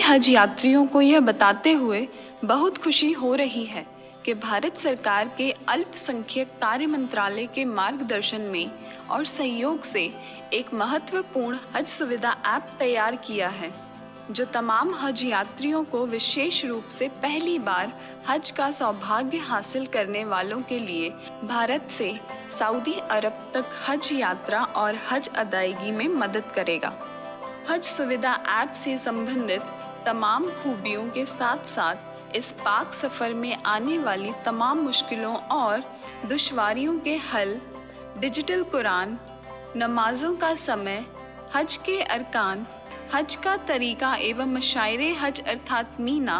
हज यात्रियों को यह बताते हुए बहुत खुशी हो रही है कि भारत सरकार के अल्पसंख्यक कार्य मंत्रालय के मार्गदर्शन में और सहयोग से एक महत्वपूर्ण हज सुविधा ऐप तैयार किया है, जो तमाम हज यात्रियों को विशेष रूप से पहली बार हज का सौभाग्य हासिल करने वालों के लिए भारत से सऊदी अरब तक हज यात्रा और हज अदायगी में मदद करेगा। हज सुविधा ऐप से संबंधित तमाम खूबियों के साथ साथ इस पाक सफ़र में आने वाली तमाम मुश्किलों और दुश्वारियों के हल, डिजिटल कुरान, नमाजों का समय, हज के अरकान, हज का तरीका एवं मशाइरे हज अर्थात मीना,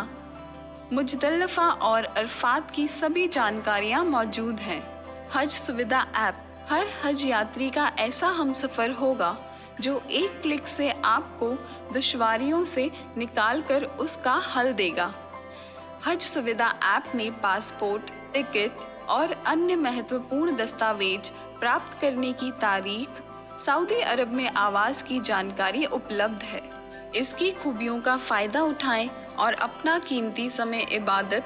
मुजदलफा और अरफात की सभी जानकारियाँ मौजूद हैं। हज सुविधा ऐप हर हज यात्री का ऐसा हमसफ़र होगा जो एक क्लिक से आपको दुश्वारियों से निकालकर उसका हल देगा। हज सुविधा ऐप में पासपोर्ट, टिकट और अन्य महत्वपूर्ण दस्तावेज प्राप्त करने की तारीख, सऊदी अरब में आवास की जानकारी उपलब्ध है। इसकी खूबियों का फ़ायदा उठाएं और अपना कीमती समय इबादत,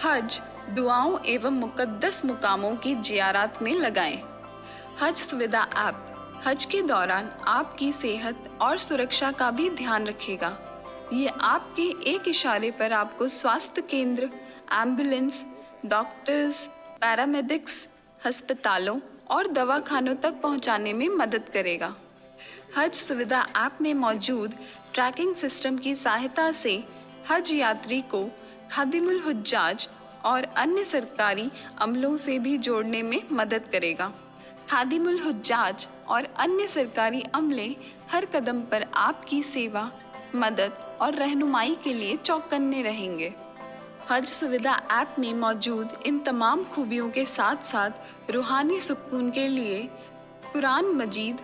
हज, दुआओं एवं मुक़द्दस मुकामों की ज़ियारत में लगाएं। हज सुविधा ऐप हज के दौरान आपकी सेहत और सुरक्षा का भी ध्यान रखेगा। ये आपके एक इशारे पर आपको स्वास्थ्य केंद्र, एम्बुलेंस, डॉक्टर्स, पैरामेडिक्स, अस्पतालों और दवाखानों तक पहुंचाने में मदद करेगा। हज सुविधा ऐप में मौजूद ट्रैकिंग सिस्टम की सहायता से हज यात्री को खादिमुल हुज्जाज और अन्य सरकारी अमलों से भी जोड़ने में मदद करेगा। खादिमुल हुज्जाज और अन्य सरकारी अमले हर कदम पर आपकी सेवा, मदद और रहनुमाई के लिए चौकन्ने रहेंगे। हज सुविधा ऐप में मौजूद इन तमाम खूबियों के साथ साथ रूहानी सुकून के लिए कुरान मजीद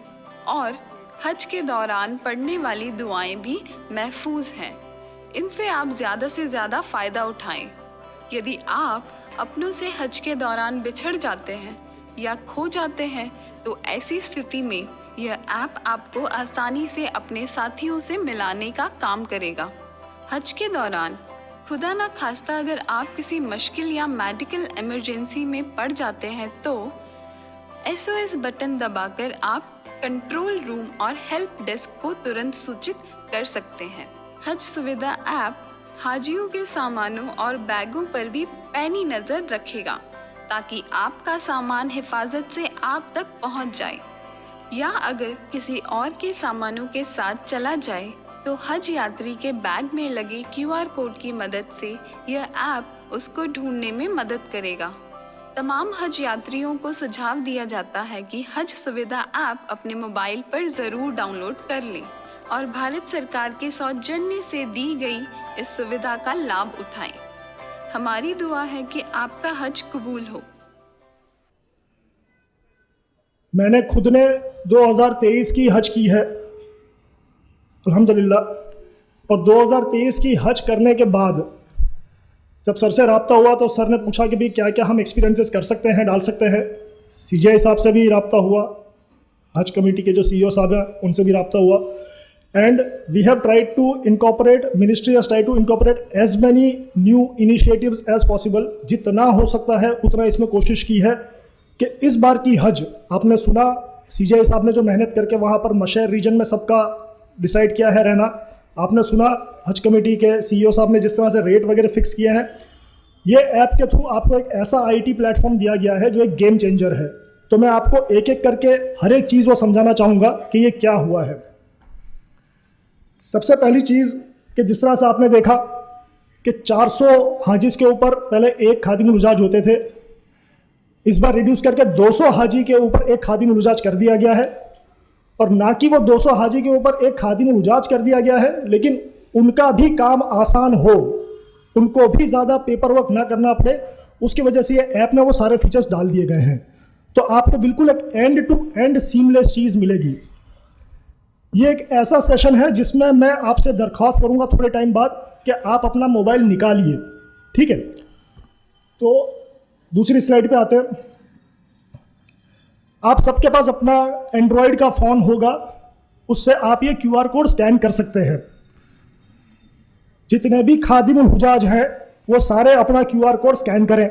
और हज के दौरान पढ़ने वाली दुआएं भी महफूज हैं। इनसे आप ज़्यादा से ज़्यादा फ़ायदा उठाएं। यदि आप अपनों से हज के दौरान बिछड़ जाते हैं या खो जाते हैं तो ऐसी स्थिति में यह ऐप आपको आसानी से अपने साथियों से मिलाने का काम करेगा। हज के दौरान खुदा न खास्ता अगर आप किसी मुश्किल या मेडिकल इमरजेंसी में पड़ जाते हैं तो SOS बटन दबाकर आप कंट्रोल रूम और हेल्प डेस्क को तुरंत सूचित कर सकते हैं। हज सुविधा ऐप हाजियों के सामानों और बैगों पर भी पैनी नज़र रखेगा ताकि आपका सामान हिफाजत से आप तक पहुंच जाए, या अगर किसी और के सामानों के साथ चला जाए तो हज यात्री के बैग में लगे QR कोड की मदद से यह ऐप उसको ढूंढने में मदद करेगा। तमाम हज यात्रियों को सुझाव दिया जाता है कि हज सुविधा ऐप अपने मोबाइल पर ज़रूर डाउनलोड कर लें और भारत सरकार के सौजन्य से दी गई इस सुविधा का लाभ उठाएं। हमारी दुआ है कि आपका हज कबूल हो। मैंने खुद ने 2023 की हज की है अल्हम्दुलिल्लाह, और 2023 की हज करने के बाद जब सर से रब्ता हुआ तो सर ने पूछा कि भाई क्या क्या हम एक्सपीरियंसेस कर सकते हैं, डाल सकते हैं। CJ साहब से भी रब्ता हुआ, हज कमेटी के जो CEO साहब हैं उनसे भी रब्ता हुआ, and we have tried to incorporate, ministry has tried to incorporate as many new initiatives as possible। जितना हो सकता है उतना इसमें कोशिश की है कि इस बार की हज, आपने सुना CJ साहब ने जो मेहनत करके वहाँ पर मशहर रीजन में सबका डिसाइड किया है रहना, आपने सुना हज कमेटी के CEO साहब ने जिस तरह से रेट वगैरह फिक्स किए हैं। ये ऐप के थ्रू आपको एक ऐसा IT प्लेटफॉर्म दिया गया है जो एक गेम चेंजर है। तो मैं आपको एक एक करके हर एक चीज़ वो समझाना चाहूँगा कि ये क्या हुआ है। सबसे पहली चीज़ कि जिस तरह से आपने देखा कि 400 हाजिज के ऊपर पहले एक खादिमुल हुज्जाज होते थे, इस बार रिड्यूस करके 200 हाजी के ऊपर एक खादिमुल हुज्जाज कर दिया गया है। और ना कि वो 200 हाजी के ऊपर एक खादिमुल हुज्जाज कर दिया गया है, लेकिन उनका भी काम आसान हो, उनको भी ज़्यादा पेपर वर्क ना करना पड़े, उसकी वजह से ये ऐप में वो सारे फीचर्स डाल दिए गए हैं। तो आपको बिल्कुल एक एंड टू एंड सीमलेस चीज़ मिलेगी। ये एक ऐसा सेशन है जिसमें मैं आपसे दरख्वास्त करूंगा थोड़े टाइम बाद कि आप अपना मोबाइल निकालिए, ठीक है। तो दूसरी स्लाइड पे आते हैं। आप सबके पास अपना एंड्रॉयड का फ़ोन होगा, उससे आप ये QR कोड स्कैन कर सकते हैं। जितने भी खादिमुल हुजाज हैं वो सारे अपना QR कोड स्कैन करें।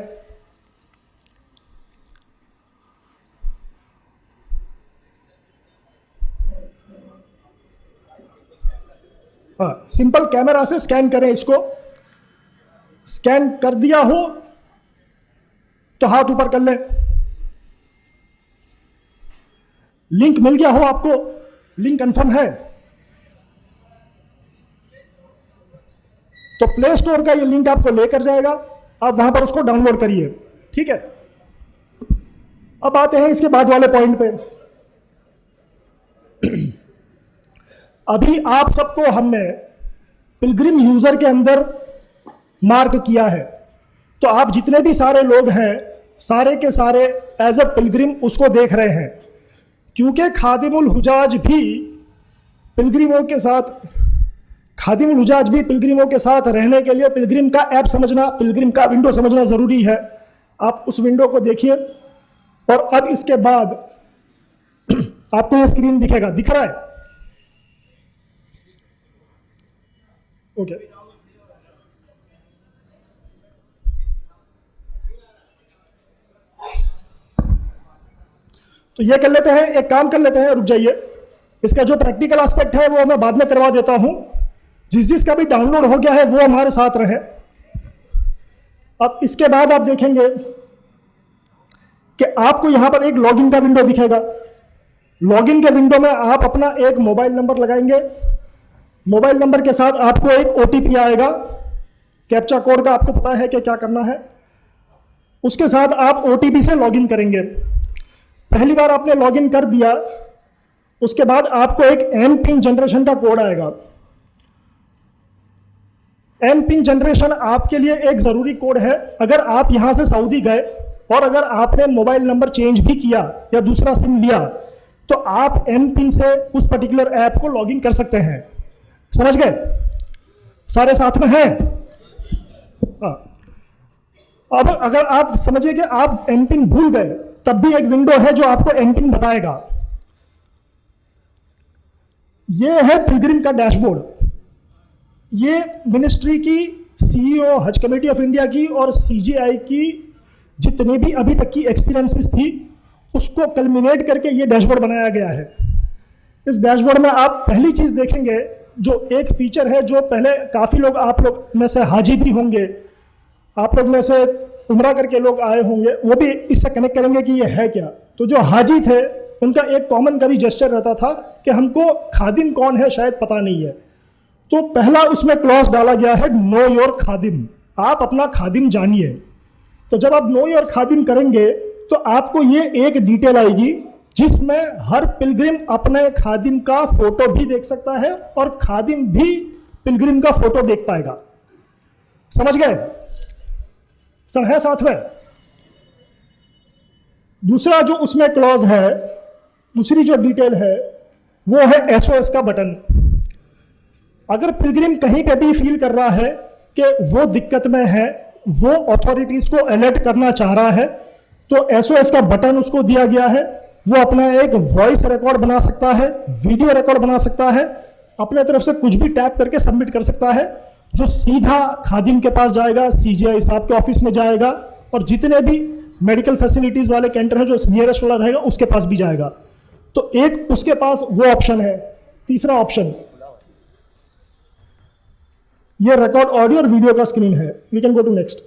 हाँ, सिंपल कैमरा से स्कैन करें। इसको स्कैन कर दिया हो तो हाथ ऊपर कर लें। लिंक मिल गया हो आपको, लिंक कंफर्म है तो प्ले स्टोर का ये लिंक आपको लेकर जाएगा, आप वहां पर उसको डाउनलोड करिए। ठीक है, अब आते हैं इसके बाद वाले पॉइंट पे। अभी आप सबको हमने पिलग्रिम यूजर के अंदर मार्क किया है, तो आप जितने भी सारे लोग हैं सारे के सारे एज अ पिलग्रिम उसको देख रहे हैं, क्योंकि खादिमुल हुजाज भी पिलग्रिमों के साथ रहने के लिए पिलग्रिम का ऐप समझना, पिलग्रिम का विंडो समझना जरूरी है। आप उस विंडो को देखिए और अब इसके बाद आपको यह स्क्रीन दिखेगा, दिख रहा है? ओके, तो ये कर लेते हैं, एक काम कर लेते हैं, रुक जाइए। इसका जो प्रैक्टिकल एस्पेक्ट है वो मैं बाद में करवा देता हूं। जिसका भी डाउनलोड हो गया है वो हमारे साथ रहे। अब इसके बाद आप देखेंगे कि आपको यहां पर एक लॉगिन का विंडो दिखेगा। लॉगिन के विंडो में आप अपना एक मोबाइल नंबर लगाएंगे। मोबाइल नंबर के साथ आपको एक OTP आएगा, कैप्चा कोड का आपको पता है कि क्या करना है। उसके साथ आप OTP से लॉगिन करेंगे। पहली बार आपने लॉगिन कर दिया, उसके बाद आपको एक एम पिन जनरेशन का कोड आएगा। एम पिन जनरेशन आपके लिए एक जरूरी कोड है। अगर आप यहां से सऊदी गए और अगर आपने मोबाइल नंबर चेंज भी किया या दूसरा सिम लिया तो आप एम पिन से उस पर्टिकुलर ऐप को लॉगिन कर सकते हैं। समझ गए? सारे साथ में हैं? हाँ। अब अगर आप समझिए कि आप एम पिन भूल गए, तब भी एक विंडो है जो आपको एम पिन बताएगा। यह है पिलग्रिम का डैशबोर्ड। ये मिनिस्ट्री की CEO, हज कमेटी ऑफ इंडिया की और CGI की जितने भी अभी तक की एक्सपीरियंसेस थी उसको कल्मिनेट करके ये डैशबोर्ड बनाया गया है। इस डैशबोर्ड में आप पहली चीज देखेंगे, जो एक फीचर है जो पहले काफी लोग, आप लोग में से हाजी भी होंगे, आप लोग में से उम्रा करके लोग आए होंगे, वो भी इससे कनेक्ट करेंगे कि ये है क्या। तो जो हाजी थे उनका एक कॉमन कभी जेस्चर रहता था कि हमको खादिम कौन है शायद पता नहीं है। तो पहला उसमें क्लॉज डाला गया है नो योर खादिम, आप अपना खादिम जानिए। तो जब आप नो योर खादिम करेंगे तो आपको ये एक डिटेल आएगी जिसमें हर पिलग्रिम अपने खादिम का फोटो भी देख सकता है और खादिम भी पिलग्रिम का फोटो देख पाएगा। समझ गए? सब है साथ में? दूसरा जो उसमें क्लॉज है, दूसरी जो डिटेल है वो है SOS का बटन। अगर पिलग्रिम कहीं पे भी फील कर रहा है कि वो दिक्कत में है, वो अथॉरिटीज को अलर्ट करना चाह रहा है, तो SOS का बटन उसको दिया गया है। वो अपना एक वॉइस रिकॉर्ड बना सकता है, वीडियो रिकॉर्ड बना सकता है, अपने तरफ से कुछ भी टैप करके सबमिट कर सकता है, जो सीधा खादिम के पास जाएगा, CGI साहब के ऑफिस में जाएगा और जितने भी मेडिकल फैसिलिटीज वाले कैंटर हैं जो नियरेस्ट वाला रहेगा उसके पास भी जाएगा। तो एक उसके पास वो ऑप्शन है। तीसरा ऑप्शन, ये रिकॉर्ड ऑडियो और वीडियो का स्क्रीन है। We can go to next.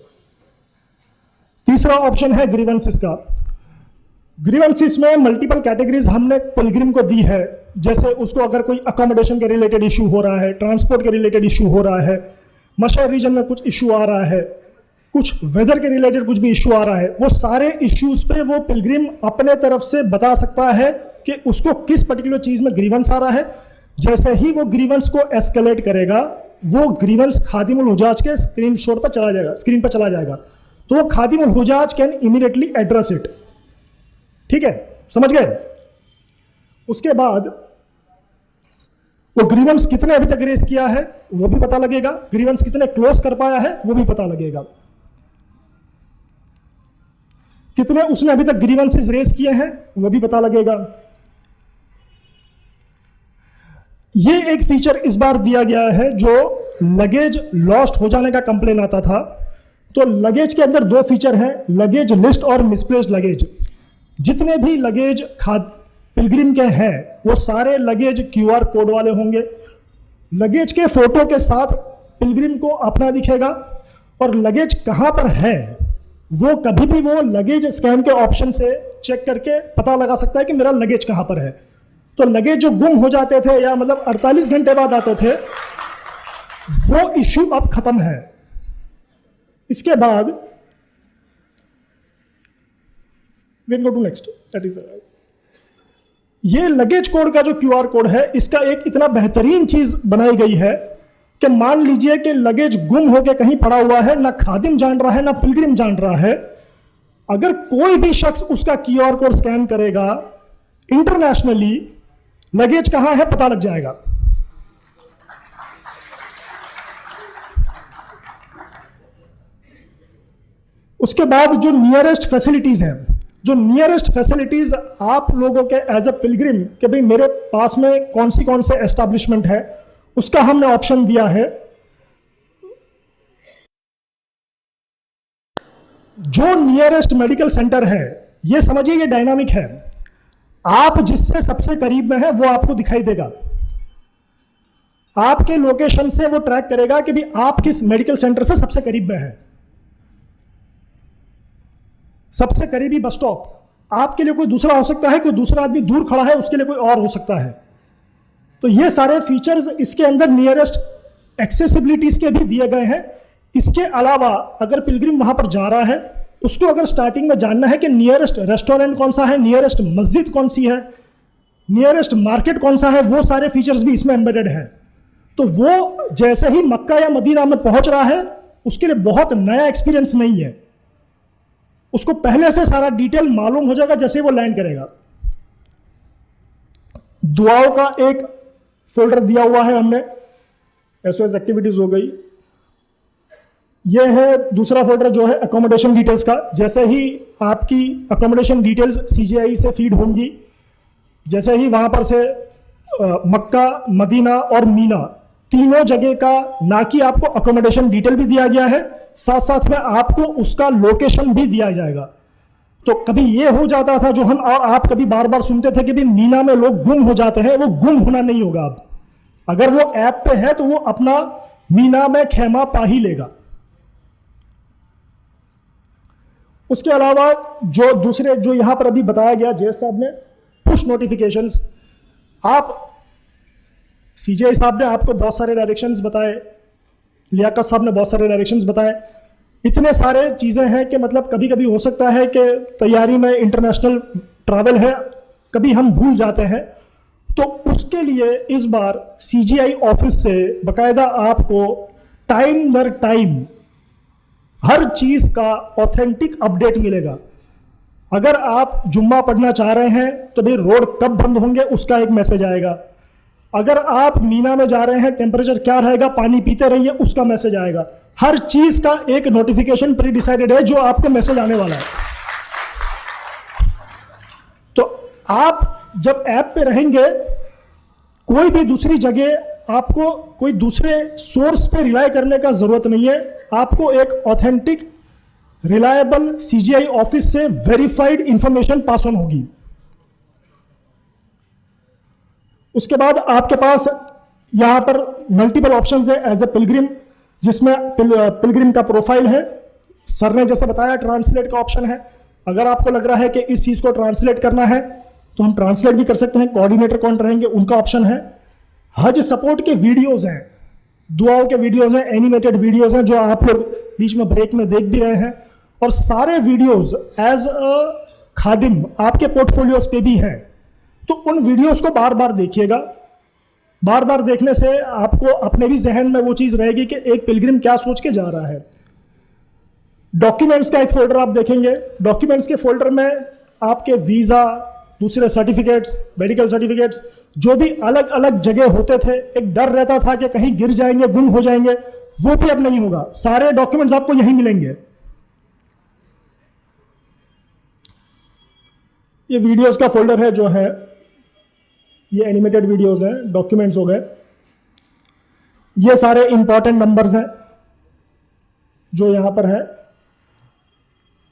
तीसरा ऑप्शन है ग्रीवेंसेस का। ग्रीवेंसेस में मल्टीपल कैटेगरीज हमने पिलग्रिम को दी है, जैसे उसको अगर कोई अकोमोडेशन के रिलेटेड इशू हो रहा है, ट्रांसपोर्ट के रिलेटेड इशू हो रहा है, मशहर रीजन में कुछ इशू आ रहा है, कुछ वेदर के रिलेटेड कुछ भी इशू आ रहा है, वो सारे इश्यूज पे वो पिलग्रिम अपने तरफ से बता सकता है कि उसको किस पर्टिकुलर चीज में ग्रीवेंस आ रहा है। जैसे ही वो ग्रीवेंस को एस्केलेट करेगा, वो ग्रीवेंस खादिमुल हुजाज के स्क्रीनशॉट पर चला जाएगा, स्क्रीन पर चला जाएगा, तो वो Khadimul हुजाज can immediately address it. ठीक है, समझ गए? उसके बाद वो ग्रीवेंस कितने अभी तक रेस किया है वो भी पता लगेगा, ग्रीवेंस कितने क्लोज कर पाया है वो भी पता लगेगा, कितने उसने अभी तक ग्रीवेंसेस रेस किए हैं वो भी पता लगेगा। ये एक फीचर इस बार दिया गया है, जो लगेज लॉस्ट हो जाने का कंप्लेन आता था। तो लगेज के अंदर दो फीचर हैं, लगेज लिस्ट और मिसप्लेस्ड लगेज। जितने भी लगेज पिलग्रिम के हैं वो सारे लगेज क्यूआर कोड वाले होंगे। लगेज के फोटो के साथ पिलग्रिम को अपना दिखेगा, और लगेज कहां पर है वो कभी भी वो लगेज स्कैन के ऑप्शन से चेक करके पता लगा सकता है कि मेरा लगेज कहां पर है। तो लगेज जो गुम हो जाते थे या मतलब 48 घंटे बाद आते थे, वो इश्यू अब खत्म है। इसके बाद we'll go to next, that is ये लगेज कोड का जो क्यूआर कोड है, इसका एक इतना बेहतरीन चीज बनाई गई है कि मान लीजिए कि लगेज गुम होकर कहीं पड़ा हुआ है, ना खादिम जान रहा है ना पिलग्रिम जान रहा है, अगर कोई भी शख्स उसका क्यूआर कोड स्कैन करेगा, इंटरनेशनली लगेज कहां है पता लग जाएगा। उसके बाद जो नियरेस्ट फैसिलिटीज हैं, जो नियरेस्ट फैसिलिटीज आप लोगों के एज ए पिलग्रिम कि भाई मेरे पास में कौन से एस्टैब्लिशमेंट है, उसका हमने ऑप्शन दिया है। जो नियरेस्ट मेडिकल सेंटर है, ये समझिए ये डायनामिक है, आप जिससे सबसे करीब में है वो आपको दिखाई देगा। आपके लोकेशन से वो ट्रैक करेगा कि भाई आप किस मेडिकल सेंटर से सबसे करीब में है। सबसे करीबी बस स्टॉप आपके लिए कोई दूसरा हो सकता है, कोई दूसरा आदमी दूर खड़ा है उसके लिए कोई और हो सकता है। तो ये सारे फीचर्स इसके अंदर नियरेस्ट एक्सेसिबिलिटीज के भी दिए गए हैं। इसके अलावा अगर पिलग्रिम वहां पर जा रहा है, उसको अगर स्टार्टिंग में जानना है कि नियरेस्ट रेस्टोरेंट कौन सा है, नियरेस्ट मस्जिद कौन सी है, नियरेस्ट मार्केट कौन सा है, वो सारे फीचर्स भी इसमें एम्बेडेड हैं। तो वो जैसे ही मक्का या मदीना में पहुंच रहा है, उसके लिए बहुत नया एक्सपीरियंस नहीं है, उसको पहले से सारा डिटेल मालूम हो जाएगा जैसे वो लैंड करेगा। दुआओं का एक फोल्डर दिया हुआ है हमने, एसओएस एक्टिविटीज हो गई। ये है दूसरा फोल्डर जो है अकोमोडेशन डिटेल्स का। जैसे ही आपकी अकोमोडेशन डिटेल्स सीजीआई से फीड होंगी, जैसे ही वहां पर से मक्का, मदीना और मीना तीनों जगह का ना कि आपको अकोमोडेशन डिटेल भी दिया गया है, साथ साथ में आपको उसका लोकेशन भी दिया जाएगा। तो कभी ये हो जाता था जो हम और आप कभी बार बार सुनते थे कि भी मीना में लोग गुम हो जाते हैं, वो गुम होना नहीं होगा। अब अगर वो ऐप पे है तो वो अपना मीना में खेमा पा ही लेगा। उसके अलावा जो दूसरे जो यहां पर अभी बताया गया जैस साहब ने, पुश नोटिफिकेशंस, आप सीजे साहब ने आपको बहुत सारे डायरेक्शंस बताए, लियाकत साहब ने बहुत सारे डायरेक्शंस बताए। इतने सारे चीज़ें हैं कि मतलब कभी कभी हो सकता है कि तैयारी में इंटरनेशनल ट्रैवल है, कभी हम भूल जाते हैं। तो उसके लिए इस बार सीजीआई ऑफिस से बाकायदा आपको टाइम दर टाइम हर चीज़ का ऑथेंटिक अपडेट मिलेगा। अगर आप जुम्मा पढ़ना चाह रहे हैं तो भाई रोड कब बंद होंगे उसका एक मैसेज आएगा। अगर आप मीना में जा रहे हैं टेम्परेचर क्या रहेगा, पानी पीते रहिए, उसका मैसेज आएगा। हर चीज का एक नोटिफिकेशन प्री डिसाइडेड है जो आपको मैसेज आने वाला है। तो आप जब ऐप पे रहेंगे, कोई भी दूसरी जगह आपको कोई दूसरे सोर्स पे रिलाय करने का जरूरत नहीं है। आपको एक ऑथेंटिक रिलायबल सीजीआई ऑफिस से वेरीफाइड इंफॉर्मेशन पास ऑन होगी। उसके बाद आपके पास यहां पर मल्टीपल ऑप्शंस है एज ए पिलग्रिम, जिसमें पिलग्रिम का प्रोफाइल है। सर ने जैसे बताया ट्रांसलेट का ऑप्शन है। अगर आपको लग रहा है कि इस चीज को ट्रांसलेट करना है तो हम ट्रांसलेट भी कर सकते हैं। कोऑर्डिनेटर कौन रहेंगे उनका ऑप्शन है। हज सपोर्ट के वीडियोज हैं, दुआओं के वीडियोज हैं, एनिमेटेड वीडियोज हैं जो आप लोग बीच में ब्रेक में देख भी रहे हैं। और सारे वीडियोज एज अ खादिम आपके पोर्टफोलियोज पे भी हैं। तो उन वीडियोस को बार बार देखिएगा। बार बार देखने से आपको अपने भी जहन में वो चीज रहेगी कि एक पिलग्रिम क्या सोच के जा रहा है। डॉक्यूमेंट्स का एक फोल्डर आप देखेंगे। डॉक्यूमेंट्स के फोल्डर में आपके वीजा, दूसरे सर्टिफिकेट्स, मेडिकल सर्टिफिकेट्स, जो भी अलग अलग जगह होते थे, एक डर रहता था कि कहीं गिर जाएंगे, गुम हो जाएंगे, वो भी अब नहीं होगा। सारे डॉक्यूमेंट्स आपको यहीं मिलेंगे। ये वीडियोस का फोल्डर है जो है ये एनिमेटेड वीडियोस हैं, डॉक्यूमेंट्स हो गए। ये सारे इंपॉर्टेंट नंबर्स हैं जो यहां पर है,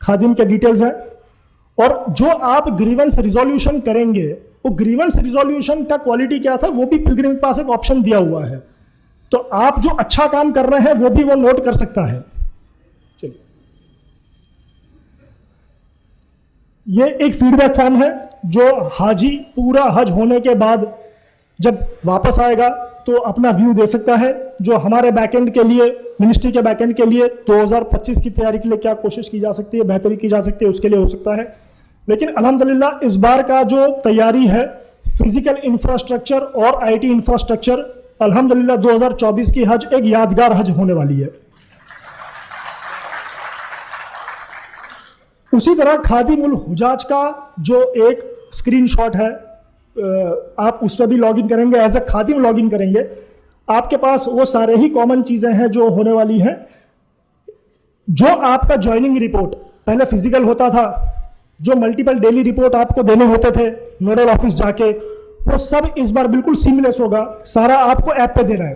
खादिम के डिटेल्स हैं। और जो आप ग्रीवेंस रिजोल्यूशन करेंगे, वो ग्रीवेंस रिजोल्यूशन का क्वालिटी क्या था वो भी पिलग्रिम के पास एक ऑप्शन दिया हुआ है, तो आप जो अच्छा काम कर रहे हैं वो भी वो नोट कर सकता है। चलिए, ये एक फीडबैक फॉर्म है जो हाजी पूरा हज होने के बाद जब वापस आएगा तो अपना व्यू दे सकता है, जो हमारे बैकएंड के लिए, मिनिस्ट्री के बैकएंड के लिए 2025 की तैयारी के लिए क्या कोशिश की जा सकती है, बेहतरी की जा सकती है, उसके लिए हो सकता है। लेकिन अल्हम्दुलिल्लाह इस बार का जो तैयारी है फिजिकल इंफ्रास्ट्रक्चर और आईटी इंफ्रास्ट्रक्चर, अल्हम्दुलिल्लाह 2024 की हज एक यादगार हज होने वाली है। उसी तरह खादिमुल हुजाज का जो एक स्क्रीनशॉट है, आप उस पर भी लॉगिन करेंगे, एज ए खादिम लॉगिन करेंगे, आपके पास वो सारे ही कॉमन चीजें हैं जो होने वाली हैं। जो आपका ज्वाइनिंग रिपोर्ट पहले फिजिकल होता था, जो मल्टीपल डेली रिपोर्ट आपको देने होते थे नोडल ऑफिस जाके, वो सब इस बार बिल्कुल सीमलेस होगा, सारा आपको ऐप पे देना है।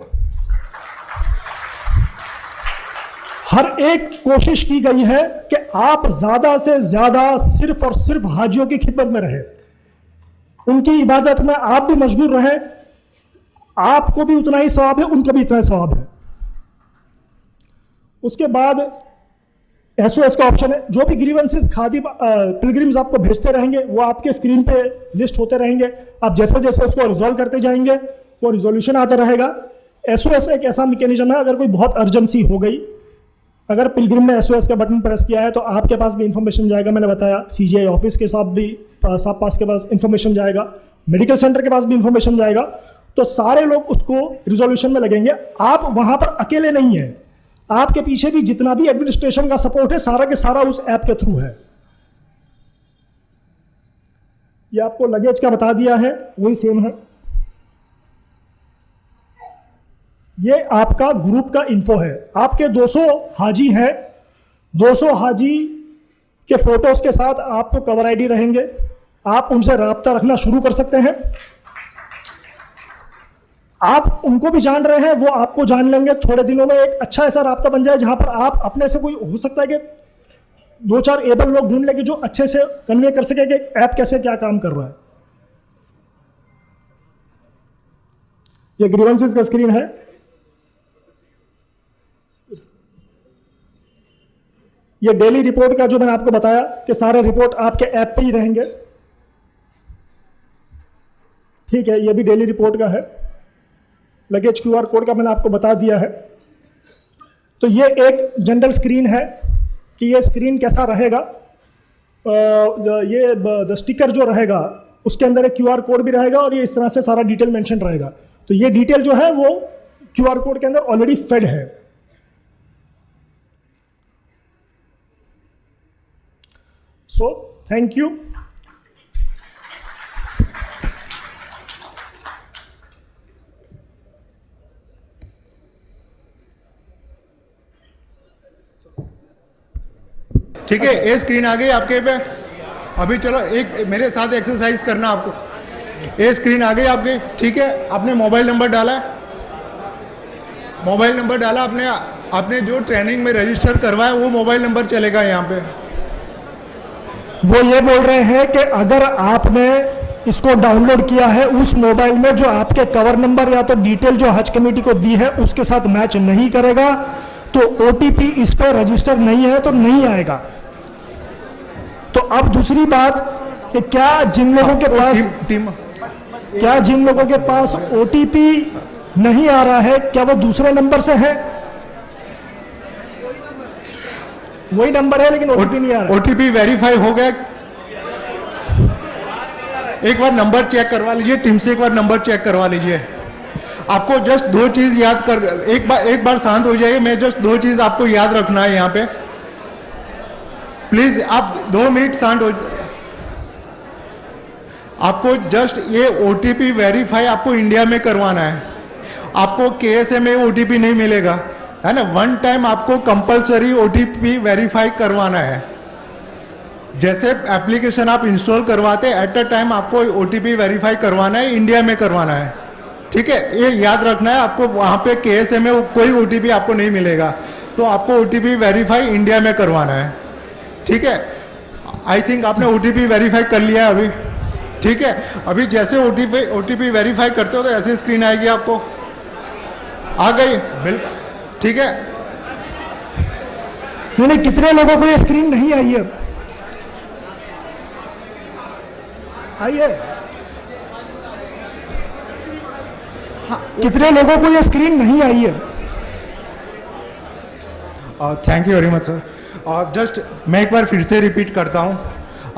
हर एक कोशिश की गई है कि आप ज्यादा से ज्यादा सिर्फ और सिर्फ हाजियों की खिदमत में रहें, उनकी इबादत में आप भी मशगूल रहें, आपको भी उतना ही सवाब है, उनको भी इतना ही सवाब है। उसके बाद एसओएस का ऑप्शन है, जो भी ग्रीवेंसेस खादी पिलग्रिम्स आपको भेजते रहेंगे वो आपके स्क्रीन पे लिस्ट होते रहेंगे, आप जैसे जैसे उसको रिजॉल्व करते जाएंगे वो रिजोल्यूशन आता रहेगा। एसओएस एक ऐसा मैकेनिज्म है, अगर कोई बहुत अर्जेंसी हो गई, अगर पिलग्रिम ने एसओएस का बटन प्रेस किया है तो आपके पास भी इंफॉर्मेशन जाएगा, मैंने बताया सीजीआई ऑफिस के साथ भी, साफ पास के पास इंफॉर्मेशन जाएगा, मेडिकल सेंटर के पास भी इंफॉर्मेशन जाएगा, तो सारे लोग उसको रिजोल्यूशन में लगेंगे। आप वहां पर अकेले नहीं हैं, आपके पीछे भी जितना भी एडमिनिस्ट्रेशन का सपोर्ट है सारा के सारा उस ऐप के थ्रू है। ये आपको लगेज का बता दिया है, वही सेम है। ये आपका ग्रुप का इन्फो है, आपके 200 हाजी हैं, 200 हाजी के फोटोज के साथ आपको कवर आईडी रहेंगे, आप उनसे राब्ता रखना शुरू कर सकते हैं। आप उनको भी जान रहे हैं, वो आपको जान लेंगे। थोड़े दिनों में एक अच्छा ऐसा राब्ता बन जाए जहां पर आप अपने से, कोई हो सकता है कि 2-4 एबल लोग ढूंढ लेंगे जो अच्छे से कन्वे कर सके कि ऐप कैसे क्या काम कर रहा है। ये ग्रीवेंसेस का स्क्रीन है। ये डेली रिपोर्ट का जो मैंने आपको बताया कि सारे रिपोर्ट आपके ऐप पे ही रहेंगे, ठीक है। ये भी डेली रिपोर्ट का है। लगेज क्यूआर कोड का मैंने आपको बता दिया है। तो ये एक जनरल स्क्रीन है कि ये स्क्रीन कैसा रहेगा। ये स्टिकर जो रहेगा उसके अंदर एक क्यूआर कोड भी रहेगा और ये इस तरह से सारा डिटेल मेंशन रहेगा। तो ये डिटेल जो है वो क्यूआर कोड के अंदर ऑलरेडी फेड है। So thank you. ठीक है, ये स्क्रीन आ गई आपके पे। अभी चलो एक मेरे साथ एक्सरसाइज करना आपको। ये स्क्रीन आ गई आपके, ठीक है। आपने मोबाइल नंबर डाला है, मोबाइल नंबर डाला आपने जो ट्रेनिंग में रजिस्टर करवाया वो मोबाइल नंबर चलेगा यहाँ पे। वो ये बोल रहे हैं कि अगर आपने इसको डाउनलोड किया है उस मोबाइल में जो आपके कवर नंबर या तो डिटेल जो हज कमेटी को दी है उसके साथ मैच नहीं करेगा तो ओटीपी इस पर रजिस्टर नहीं है तो नहीं आएगा। तो अब दूसरी बात कि क्या जिन लोगों के पास ओटीपी नहीं आ रहा है क्या वो दूसरे नंबर से है? वही नंबर है लेकिन ओटीपी नहीं आ रहा। ओटीपी वेरीफाई हो गया। एक बार नंबर चेक करवा लीजिए, टीम से एक बार नंबर चेक करवा लीजिए। आपको जस्ट 2 चीज याद कर, एक बार शांत हो जाइए। मैं जस्ट 2 चीज आपको याद रखना है यहाँ पे। प्लीज आप 2 मिनट शांत हो। आपको जस्ट ये ओटीपी वेरीफाई आपको इंडिया में करवाना है। आपको केएसए में ओटीपी नहीं मिलेगा, है ना। 1 टाइम आपको कंपलसरी ओटीपी वेरीफाई करवाना है। जैसे एप्लीकेशन आप इंस्टॉल करवाते एट अ टाइम आपको OTP वेरीफाई करवाना है, इंडिया में करवाना है, ठीक है, ये याद रखना है आपको। वहाँ पे KSA में कोई OTP आपको नहीं मिलेगा, तो आपको OTP वेरीफाई इंडिया में करवाना है, ठीक है। आई थिंक आपने OTP वेरीफाई कर लिया है अभी, ठीक है। अभी जैसे OTP वेरीफाई करते हो तो ऐसी स्क्रीन आएगी आपको, आ गई, बिल्कुल, ठीक है। नहीं, कितने लोगों को ये स्क्रीन नहीं आई है? आई है? हाँ, कितने लोगों को ये स्क्रीन नहीं आई है? Thank you very much sir. Just मैं एक बार फिर से रिपीट करता हूँ,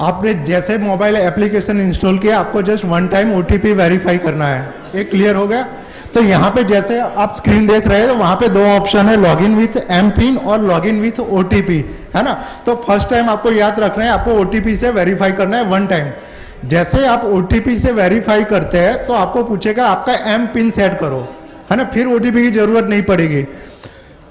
आपने जैसे मोबाइल एप्लीकेशन इंस्टॉल किया आपको just one time OTP verify करना है, ये क्लियर हो गया। तो यहाँ पे जैसे आप स्क्रीन देख रहे हैं तो वहाँ पे दो ऑप्शन है, लॉगिन विथ MPIN और लॉगिन विथ OTP, है ना। तो फर्स्ट टाइम आपको याद रखना है, आपको OTP से वेरीफाई करना है वन टाइम। जैसे आप OTP से वेरीफाई करते हैं तो आपको पूछेगा आपका MPIN सेट करो, है ना, फिर OTP की जरूरत नहीं पड़ेगी,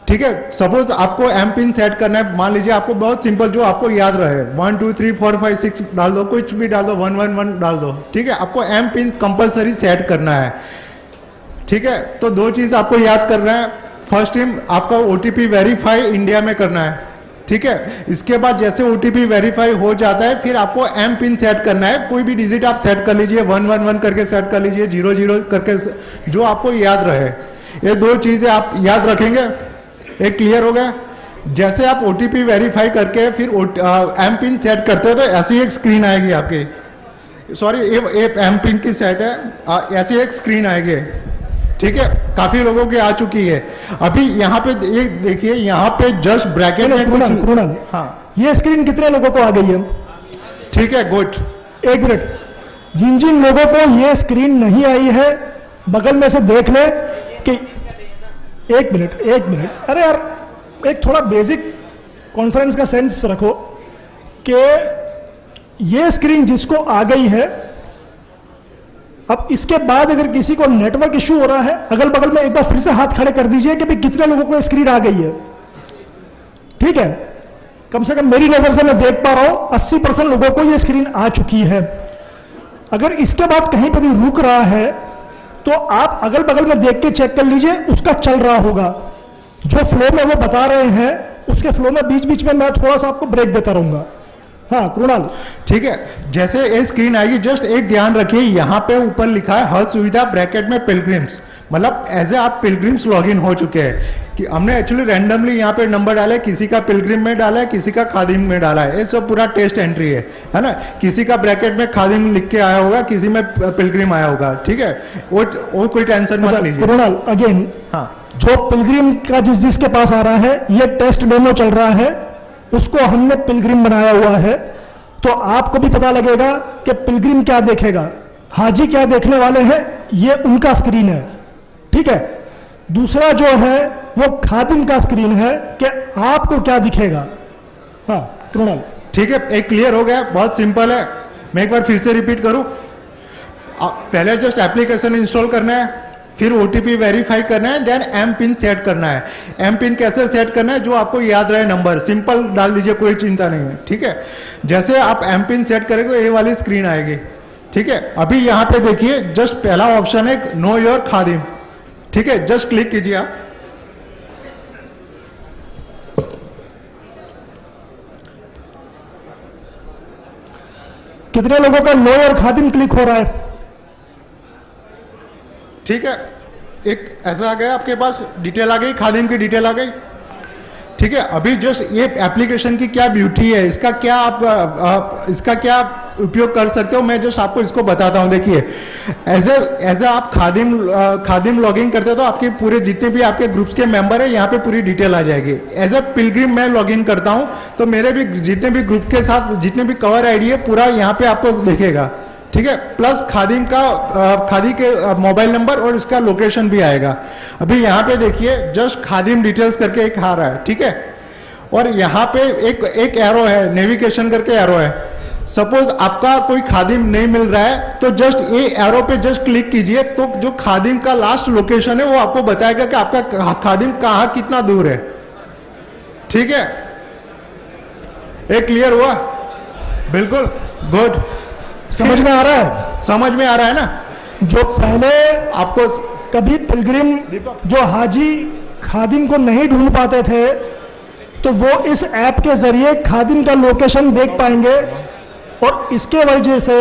ठीक है। सपोज आपको MPIN सेट करना है, मान लीजिए आपको बहुत सिंपल जो आपको याद रहे 1 2 3 4 5 6 डाल दो, कुछ भी डाल दो, 1 1 1 डाल दो, ठीक है। आपको MPIN कंपलसरी सेट करना है, ठीक है। तो दो चीज आपको याद करना है, फर्स्ट टाइम आपका OTP वेरीफाई इंडिया में करना है, ठीक है। इसके बाद जैसे OTP वेरीफाई हो जाता है फिर आपको MPIN सेट करना है, कोई भी डिजिट आप सेट कर लीजिए, 1 1 1 करके सेट कर लीजिए, 0 0 करके, जो आपको याद रहे। ये दो चीजें आप याद रखेंगे, एक क्लियर हो गया। जैसे आप OTP वेरीफाई करके फिर MPIN सेट करते हो तो ऐसी एक स्क्रीन आएगी आपकी, सॉरी ये MPIN की सेट है, ऐसी एक स्क्रीन आएगी, ठीक है। काफी लोगों की आ चुकी है। अभी यहाँ पे ये देखिए, यहाँ पे जस्ट ब्रैकेट में कुछ, हाँ, ये स्क्रीन कितने लोगों को आ गई है? ठीक है, गुड। एक मिनट, जिन जिन लोगों को ये स्क्रीन नहीं आई है बगल में से देख ले कि एक मिनट, अरे यार एक थोड़ा बेसिक कॉन्फ्रेंस का सेंस रखो कि ये स्क्रीन जिसको आ गई है, अब इसके बाद अगर किसी को नेटवर्क इशू हो रहा है अगल बगल में एक बार फिर से हाथ खड़े कर दीजिए कि भाई कितने लोगों को स्क्रीन आ गई है, ठीक है। कम से कम मेरी नजर से मैं देख पा रहा हूं 80% लोगों को ये स्क्रीन आ चुकी है। अगर इसके बाद कहीं पर भी रुक रहा है तो आप अगल बगल में देख के चेक कर लीजिए, उसका चल रहा होगा। जो फ्लो में वो बता रहे हैं उसके फ्लो में बीच बीच में मैं थोड़ा सा आपको ब्रेक देता रहूंगा। हाँ कृणाल, ठीक है। जैसे ये स्क्रीन आएगी जस्ट एक ध्यान रखिए, यहाँ पे ऊपर लिखा है हर सुविधा ब्रैकेट में पिलग्रिम्स, मतलब एज ए आप पिलग्रिम्स लॉगिन हो चुके हैं। कि हमने एक्चुअली रैंडमली यहाँ पे नंबर डाला है, किसी का पिलग्रिम में डाला है, किसी का खादिम में डाला है, ये सब पूरा टेस्ट एंट्री है ना। किसी का ब्रैकेट में खादिम लिख के आया होगा, किसी में पिलग्रिम आया होगा, ठीक है। वो कोई टेंशन मत लीजिए। कृणाल अगेन, हाँ, जो पिलग्रिम का जिसके पास आ रहा है, ये टेस्ट डेमो चल रहा है, उसको हमने पिलग्रिम बनाया हुआ है, तो आपको भी पता लगेगा कि पिलग्रिम क्या देखेगा, हाजी क्या देखने वाले हैं, ये उनका स्क्रीन है, ठीक है। दूसरा जो है वो खादिम का स्क्रीन है कि आपको क्या दिखेगा। हाँ कृणाल, ठीक है, एक क्लियर हो गया, बहुत सिंपल है। मैं एक बार फिर से रिपीट करूं, पहले जस्ट एप्लीकेशन इंस्टॉल करना है, फिर OTP वेरीफाई करना है, देन MPIN सेट करना है। MPIN कैसे सेट करना है, जो आपको याद रहे नंबर सिंपल डाल दीजिए, कोई चिंता नहीं है, ठीक है। जैसे आप MPIN सेट करेंगे तो ये वाली स्क्रीन आएगी, ठीक है। अभी यहाँ पे देखिए जस्ट पहला ऑप्शन है नो योर खादिम, ठीक है, जस्ट क्लिक कीजिए आप। कितने लोगों का नो योर खादिम क्लिक हो रहा है? ठीक है, एक ऐसा आ गया आपके पास, डिटेल आ गई, खादिम की डिटेल आ गई, ठीक है। अभी जस्ट ये एप्लीकेशन की क्या ब्यूटी है, इसका क्या आप इसका क्या उपयोग कर सकते हो, मैं जस्ट आपको इसको बताता हूँ। देखिए, एज ए आप खादिम लॉगिन करते हो तो आपके पूरे जितने भी आपके ग्रुप्स के मेंबर है यहाँ पे पूरी डिटेल आ जाएगी। एज ए पिलग्रिम मैं लॉगिन करता हूँ तो मेरे भी जितने भी ग्रुप के साथ जितने भी कवर आईडी है पूरा यहाँ पे आपको दिखेगा, ठीक है। प्लस खादिम का खादी के मोबाइल नंबर और इसका लोकेशन भी आएगा। अभी यहाँ पे देखिए जस्ट खादिम डिटेल्स करके एक आ रहा है, ठीक है। और यहाँ पे एक एरो है, नेविगेशन करके एरो है। सपोज आपका कोई खादिम नहीं मिल रहा है तो जस्ट ये एरो पे जस्ट क्लिक कीजिए, तो जो खादिम का लास्ट लोकेशन है वो आपको बताएगा कि आपका खादिम कहाँ कितना दूर है, ठीक है। एक क्लियर हुआ? बिल्कुल गुड, समझ में आ रहा है? समझ में आ रहा है ना? जो पहले आपको कभी पिलग्रिम जो हाजी खादिम को नहीं ढूंढ पाते थे, तो वो इस ऐप के जरिए खादिम का लोकेशन देख पाएंगे, और इसके वजह से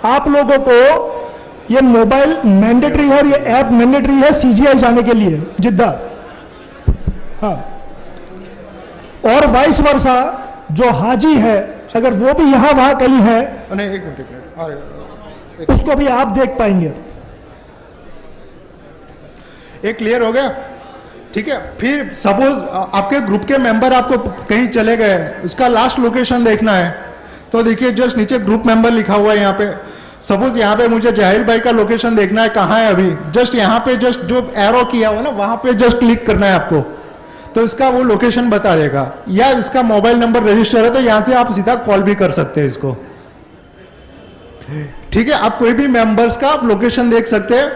आप लोगों को ये मोबाइल मैंडेटरी है और ये ऐप मैंडेटरी है सीजीआई जाने के लिए जिद्दा। हाँ, और वाइस वर्सा जो हाजी है अगर वो भी यहाँ वहाँ कहीं है, नहीं, एक मिनट, उसको भी आप देख पाएंगे। एक क्लियर हो गया? ठीक है। फिर सपोज आपके ग्रुप के मेंबर आपको कहीं चले गए, उसका लास्ट लोकेशन देखना है, तो देखिए जस्ट नीचे ग्रुप मेंबर लिखा हुआ है यहाँ पे। सपोज यहाँ पे मुझे जाहिर भाई का लोकेशन देखना है, कहाँ है अभी, जस्ट यहाँ पे जस्ट जो एरो किया हुआ ना वहाँ पे जस्ट क्लिक करना है आपको, तो इसका वो लोकेशन बता देगा। या इसका मोबाइल नंबर रजिस्टर है तो यहाँ से आप सीधा कॉल भी कर सकते हैं इसको। ठीक है, आप कोई भी मेंबर्स का आप लोकेशन देख सकते हैं,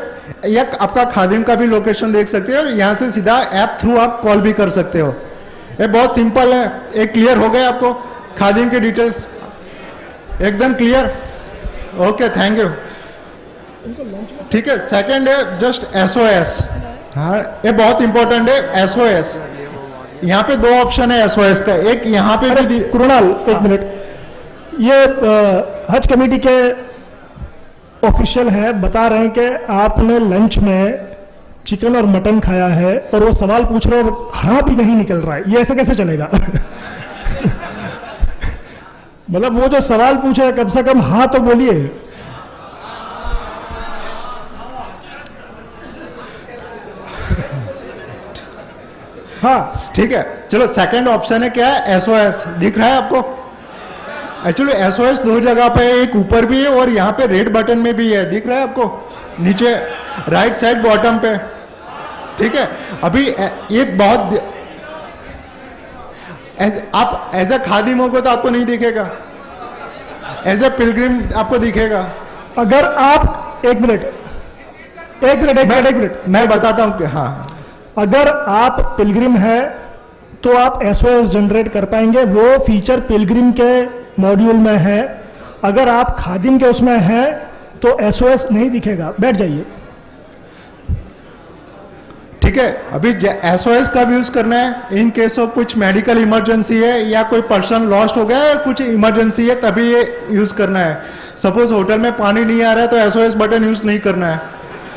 या आपका खादिम का भी लोकेशन देख सकते हैं, और यहाँ से सीधा ऐप थ्रू आप कॉल भी कर सकते हो। ये बहुत सिंपल है। एक क्लियर हो गया आपको खादिम के डिटेल्स? एकदम क्लियर? Okay, thank you. ठीक है, सेकंड है जस्ट एसओएस। हाँ, ये बहुत इंपॉर्टेंट है एसओएस। यहाँ पे दो ऑप्शन है एसओएस का, एक यहाँ पे भी कृणाल एक मिनट, ये हज कमेटी के ऑफिशियल है, बता रहे हैं कि आपने लंच में चिकन और मटन खाया है, और वो सवाल पूछ रहे हो हाँ भी नहीं निकल रहा है, ये ऐसे कैसे चलेगा? मतलब वो जो सवाल पूछ रहे कम से कम हाँ तो बोलिए। हाँ, ठीक है, चलो सेकंड ऑप्शन है क्या है? एसओएस दिख रहा है आपको? एक्चुअली एसओएस दो जगह पे, एक ऊपर भी है और यहाँ पे रेड बटन में भी है, दिख रहा है आपको नीचे राइट साइड बॉटम पे। ठीक है, अभी ये बहुत आप एज ए खादिम हो तो आपको नहीं दिखेगा, एज ए पिलग्रिम आपको दिखेगा। अगर आप एक मिनट मैं बताता हूँ कि हाँ, अगर आप पिलग्रिम है तो आप एसओएस जनरेट कर पाएंगे, वो फीचर पिलग्रिम के मॉड्यूल में है। अगर आप खादिम के उसमें है तो एसओएस नहीं दिखेगा। बैठ जाइए। ठीक है, अभी एसओएस कब यूज करना है? इन केस ऑफ कुछ मेडिकल इमरजेंसी है या कोई पर्सन लॉस्ट हो गया है, कुछ इमरजेंसी है, तभी ये यूज करना है। सपोज होटल में पानी नहीं आ रहा है तो एसओएस बटन यूज नहीं करना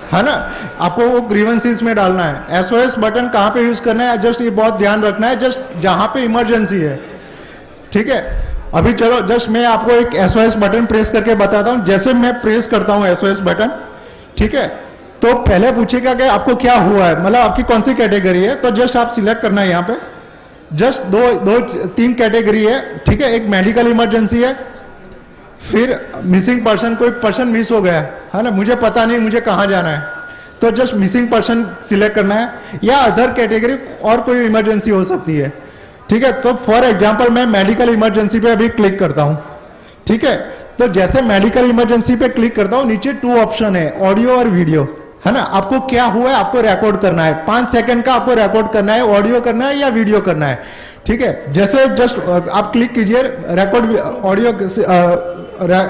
है ना? आपको वो ग्रीवेंसीज में डालना है। एसओएस बटन कहाँ पे यूज करना है, जस्ट ये बहुत ध्यान रखना है, जस्ट जहाँ पे इमरजेंसी है। ठीक है, अभी चलो जस्ट मैं आपको एक एसओएस बटन प्रेस करके बताता हूँ। जैसे मैं प्रेस करता हूँ एसओएस बटन, ठीक है, तो पहले पूछेगा कि आपको क्या हुआ है, मतलब आपकी कौन सी कैटेगरी है, तो जस्ट आप सिलेक्ट करना है यहाँ पे। जस्ट तीन कैटेगरी है। ठीक है, एक मेडिकल इमरजेंसी है, फिर मिसिंग पर्सन, कोई पर्सन मिस हो गया है ना, मुझे पता नहीं मुझे कहाँ जाना है, तो जस्ट मिसिंग पर्सन सिलेक्ट करना है, या अदर कैटेगरी और कोई इमरजेंसी हो सकती है। ठीक है, तो फॉर एग्जांपल मैं मेडिकल इमरजेंसी पे अभी क्लिक करता हूँ। ठीक है, तो जैसे मेडिकल इमरजेंसी पे क्लिक करता हूँ, नीचे 2 ऑप्शन है, ऑडियो और वीडियो, है ना। आपको क्या हुआ है, आपको रिकॉर्ड करना है, 5 सेकंड का आपको रिकॉर्ड करना है, ऑडियो करना है या वीडियो करना है। ठीक है, जैसे जस्ट आप क्लिक कीजिए, रिकॉर्ड ऑडियो,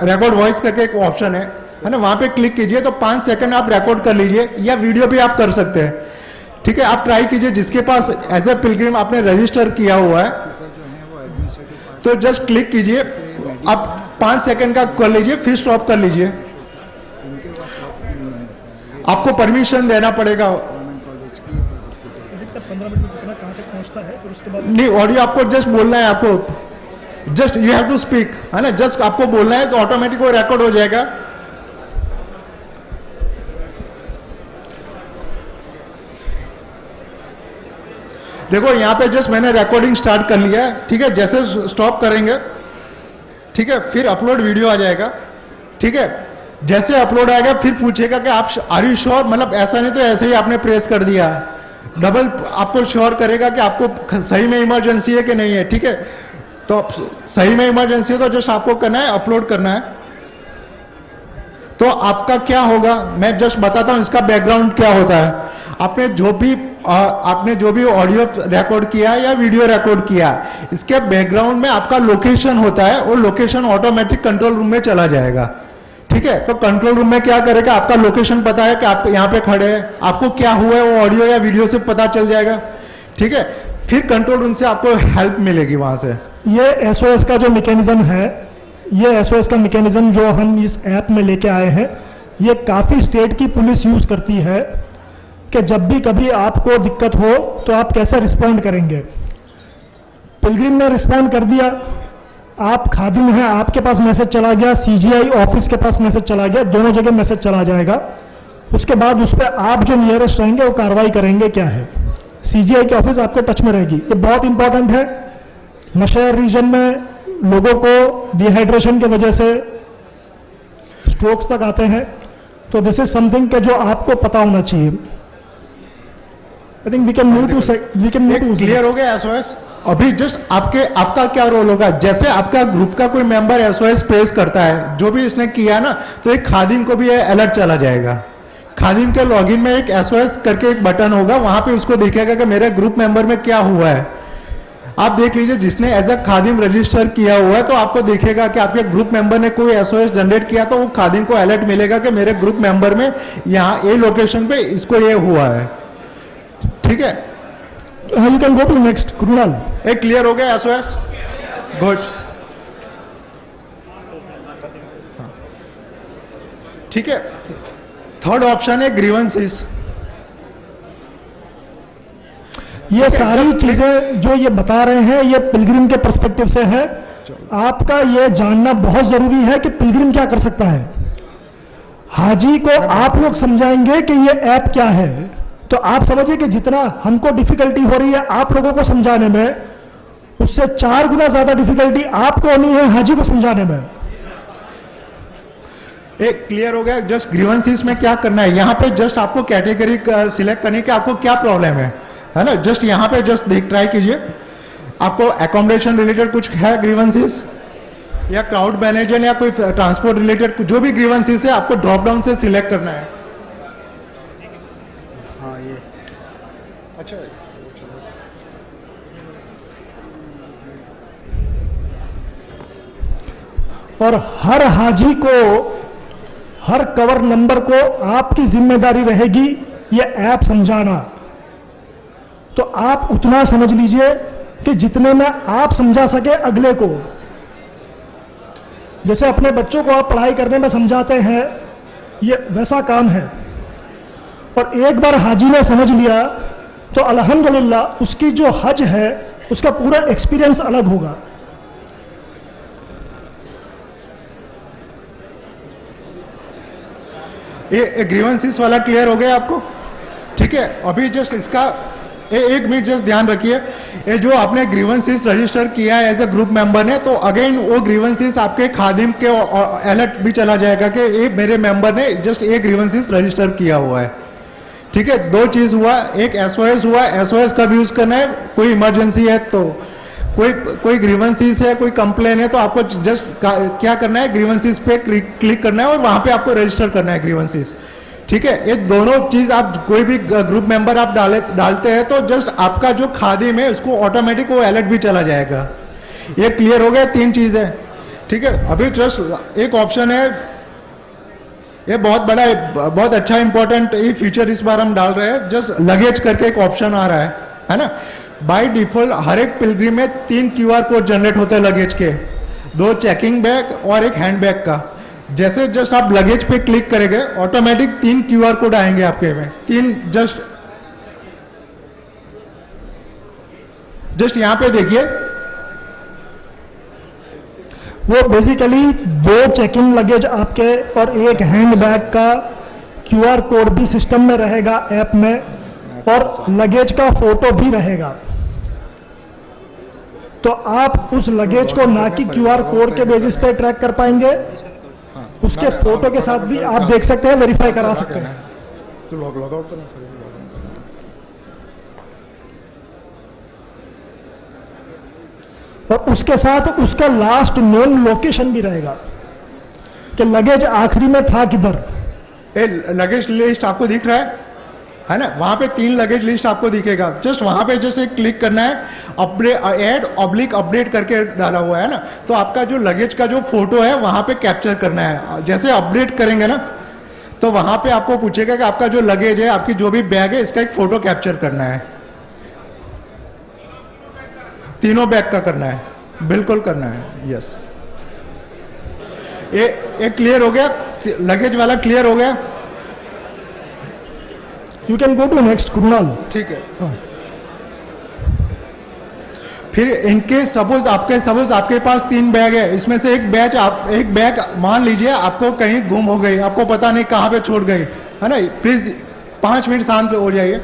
रिकॉर्ड वॉइस करके एक ऑप्शन है ना, वहां पे क्लिक कीजिए तो 5 सेकंड आप रिकॉर्ड कर लीजिए, या वीडियो भी आप कर सकते हैं। ठीक है, आप ट्राई कीजिए, जिसके पास एज ए पिलग्रिम आपने रजिस्टर किया हुआ है तो जस्ट क्लिक कीजिए, आप 5 सेकंड का कर लीजिए, फिर स्टॉप कर लीजिए। आपको परमिशन देना पड़ेगा। 15 मिनट में कितना कहाँ तक पहुँचता है, फिर उसके बाद नहीं, ऑडियो आपको जस्ट बोलना है, आपको just you have to speak, है ना, जस्ट आपको बोलना है तो ऑटोमेटिक वो रिकॉर्ड हो जाएगा। देखो यहाँ पे जस्ट मैंने रिकॉर्डिंग स्टार्ट कर लिया है। ठीक है, जैसे स्टॉप करेंगे, ठीक है, फिर अपलोड वीडियो आ जाएगा। ठीक है, जैसे अपलोड आएगा फिर पूछेगा कि आप आर यू श्योर, मतलब ऐसा नहीं तो ऐसे ही आपने प्रेस कर दिया, डबल आपको श्योर करेगा कि आपको सही में इमरजेंसी है कि नहीं है। ठीक है, तो सही में इमरजेंसी है तो जस्ट आपको करना है, अपलोड करना है। तो आपका क्या होगा मैं जस्ट बताता हूं, इसका बैकग्राउंड क्या होता है। आपने जो भी ऑडियो रिकॉर्ड किया या वीडियो रिकॉर्ड किया, इसके बैकग्राउंड में आपका लोकेशन होता है, वो लोकेशन ऑटोमेटिक कंट्रोल रूम में चला जाएगा। ठीक है, तो कंट्रोल रूम में क्या करेगा, आपका लोकेशन पता है कि आप यहाँ पे खड़े हैं, आपको क्या हुआ है वो ऑडियो या वीडियो से पता चल जाएगा। ठीक है, फिर कंट्रोल रूम से आपको हेल्प मिलेगी वहां से। ये एसओएस का जो मैकेनिज्म है, ये एसओएस का मैकेनिज्म जो हम इस ऐप में लेके आए हैं, ये काफ़ी स्टेट की पुलिस यूज़ करती है कि जब भी कभी आपको दिक्कत हो तो आप कैसे रिस्पॉन्ड करेंगे। पिलग्रिम ने रिस्पॉन्ड कर दिया, आप खादिम हैं, आपके पास मैसेज चला गया, सीजीआई ऑफिस के पास मैसेज चला गया, दोनों जगह मैसेज चला जाएगा। उसके बाद उस पर आप जो नियरेस्ट रहेंगे वो कार्रवाई करेंगे क्या है। सीजीआई की ऑफिस आपके टच में रहेगी। ये बहुत इंपॉर्टेंट है। नशहर रीजन में लोगों को डिहाइड्रेशन की वजह से स्ट्रोक्स तक आते हैं, तो दिस इज समथिंग के जो आपको पता होना चाहिए। I think we can move to clear हो गया एसओएस। अभी जस्ट आपका क्या रोल होगा, जैसे आपका ग्रुप का कोई मेंबर एसओएस प्रेस करता है, जो भी इसने किया ना, तो एक खादिम को भी अलर्ट चला जाएगा। खादिम के लॉगिन में एक एसओएस करके एक बटन होगा, वहां पे उसको दिखेगा कि मेरे ग्रुप मेंबर में क्या हुआ है। आप देख लीजिए, जिसने एज अ खादिम रजिस्टर किया हुआ है, तो आपको दिखेगा कि आपके ग्रुप मेंबर ने कोई एसओएस जनरेट किया, तो वो खादिम को अलर्ट मिलेगा कि मेरे ग्रुप मेंबर में यहाँ ए लोकेशन पे इसको ये हुआ है। ठीक है, you can go to next. Krunal, एक क्लियर हो गया एसओएस, गुड। ठीक है, थर्ड ऑप्शन है ग्रीवेंसेस। ये सारी चीजें जो ये बता रहे हैं, ये पिलग्रिम के पर्सपेक्टिव से है। आपका ये जानना बहुत जरूरी है कि पिलग्रिम क्या कर सकता है। हाजी को आप लोग समझाएंगे कि ये ऐप क्या है, तो आप समझिए कि जितना हमको डिफिकल्टी हो रही है आप लोगों को समझाने में, उससे 4 गुना ज्यादा डिफिकल्टी आपको होनी है हाजी को समझाने में। एक क्लियर हो गया। जस्ट ग्रीवेंसेस में क्या करना है, यहाँ पे जस्ट आपको कैटेगरी सिलेक्ट करनी कि आपको क्या प्रॉब्लम है ना। जस्ट यहाँ पे जस्ट ट्राई कीजिए, आपको एकोमोडेशन रिलेटेड कुछ है ग्रीवेंसेस, या क्राउड मैनेजर या कोई ट्रांसपोर्ट रिलेटेड जो भी ग्रीवेंसेस है, आपको ड्रॉप डाउन से सिलेक्ट करना है। हाँ, ये अच्छा है। और हर हाजी को, हर कवर नंबर को आपकी जिम्मेदारी रहेगी ये ऐप समझाना। तो आप उतना समझ लीजिए कि जितने में आप समझा सके अगले को। जैसे अपने बच्चों को आप पढ़ाई करने में समझाते हैं, ये वैसा काम है। और एक बार हाजी ने समझ लिया तो अल्हम्दुलिल्लाह उसकी जो हज है उसका पूरा एक्सपीरियंस अलग होगा। ये ग्रीवेंसेस वाला क्लियर हो गया आपको? ठीक है, अभी जस्ट इसका एक मिनट जस्ट ध्यान रखिए। ये जो आपने ग्रीवेंसेस रजिस्टर किया है एज अ ग्रुप मेंबर ने, तो अगेन वो ग्रीवेंसेस आपके खादिम के अलर्ट भी चला जाएगा कि ये मेरे मेंबर ने जस्ट एक ग्रीवेंसेस रजिस्टर किया हुआ है। ठीक है, 2 चीज हुआ, एक एसओएस हुआ। एसओएस कब यूज करना है, कोई इमरजेंसी है तो, कोई ग्रीवेंसेस है, कोई कंप्लेन है, तो आपको जस्ट क्या करना है, ग्रीवेंसेस पे क्लिक करना है और वहां पे आपको रजिस्टर करना है ग्रीवेंसेस। ठीक है, ये दोनों चीज आप कोई भी ग्रुप मेंबर आप डालते हैं तो जस्ट आपका जो खादिम है उसको ऑटोमेटिक वो अलर्ट भी चला जाएगा। ये क्लियर हो गया, 3 चीज है। ठीक है, अभी जस्ट एक ऑप्शन है, ये बहुत बड़ा, बहुत अच्छा इंपॉर्टेंट ये फीचर इस बार हम डाल रहे हैं। जस्ट लगेज करके एक ऑप्शन आ रहा है ना। बाय डिफॉल्ट हर एक पिलग्रिम में 3 QR कोड जनरेट होते हैं लगेज के, 2 चेकिंग बैग और एक हैंड बैग का। जैसे जस्ट आप लगेज पे क्लिक करेंगे ऑटोमेटिक 3 QR कोड आएंगे आपके में। 3 जस्ट यहां पे देखिए, वो बेसिकली 2 चेकिंग लगेज आपके और एक हैंड बैग का QR कोड भी सिस्टम में रहेगा ऐप में, और लगेज का फोटो भी रहेगा। तो आप उस लगेज को ना कि QR कोड के बेसिस पे ट्रैक कर पाएंगे, उसके फोटो के साथ भी आप देख सकते हैं, वेरीफाई करा सकते हैं। तो लॉग आउट करना, और उसके साथ उसका लास्ट नोन लोकेशन भी रहेगा कि लगेज आखिरी में था किधर। लगेज लिस्ट आपको दिख रहा है, है ना, वहाँ पे 3 लगेज लिस्ट आपको दिखेगा। जस्ट वहाँ पे जस्ट एक क्लिक करना है, अपडेट ऐड ऑब्लिक अपडेट करके डाला हुआ है ना, तो आपका जो लगेज का जो फोटो है वहाँ पे कैप्चर करना है। जैसे अपडेट करेंगे ना तो वहाँ पे आपको पूछेगा कि आपका जो लगेज है, आपकी जो भी बैग है, इसका एक फोटो कैप्चर करना है। तीनों बैग का करना है, बिल्कुल करना है। यस, ये क्लियर हो गया, लगेज वाला क्लियर हो गया। You can go to next Kunal. ठीक है। फिर इनके सपोज आपके पास 3 बैग है, इसमें से एक बैग मान लीजिए आपको कहीं गुम हो गई, आपको पता नहीं कहाँ पे छोड़ गई, है ना। प्लीज 5 मिनट शांत हो जाइए।